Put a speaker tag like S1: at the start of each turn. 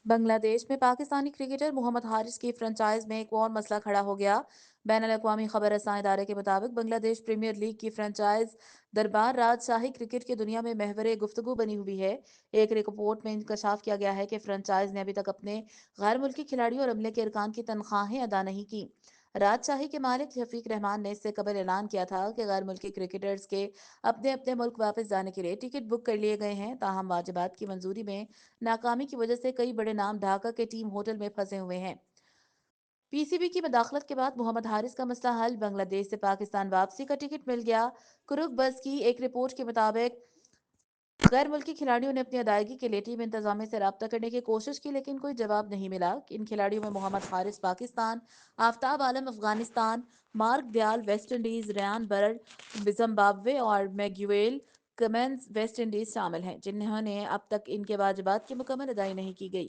S1: بنگلہ دیش میں پاکستانی کرکٹر محمد حارث کی فرنچائز میں ایک اور مسئلہ کھڑا ہو گیا۔ بین الاقوامی خبر رساں ادارے کے مطابق بنگلہ دیش پریمیئر لیگ کی فرنچائز دربار راجشاہی کرکٹ کی دنیا میں محور گفتگو بنی ہوئی ہے۔ ایک رپورٹ میں انکشاف کیا گیا ہے کہ فرنچائز نے ابھی تک اپنے غیر ملکی کھلاڑیوں اور عملے کے ارکان کی تنخواہیں ادا نہیں کی۔ راجشاہی کے مالک شفیق رحمان نے اس سے قبل اعلان کیا تھا کہ غیر ملکی کرکٹرز کے اپنے اپنے ملک واپس جانے کے لیے ٹکٹ بک کر لیے گئے ہیں، تاہم واجبات کی منظوری میں ناکامی کی وجہ سے کئی بڑے نام ڈھاکہ کے ٹیم ہوٹل میں پھنسے ہوئے ہیں۔ پی سی بی کی مداخلت کے بعد محمد حارث کا مسئلہ حل، بنگلہ دیش سے پاکستان واپسی کا ٹکٹ مل گیا۔ کروک بس کی ایک رپورٹ کے مطابق غیر ملکی کھلاڑیوں نے اپنی ادائیگی کے لیے ٹیم انتظامیہ سے رابطہ کرنے کی کوشش کی، لیکن کوئی جواب نہیں ملا۔ ان کھلاڑیوں میں Muhammad Haris Pakistan, Aftab Alam Afghanistan, Mark Deyal West Indies, Ryan Burl Zimbabwe اور میگویل کمنز ویسٹ انڈیز شامل ہیں، جنہوں نے اب تک ان کے واجبات کی مکمل ادائیگی نہیں کی گئی۔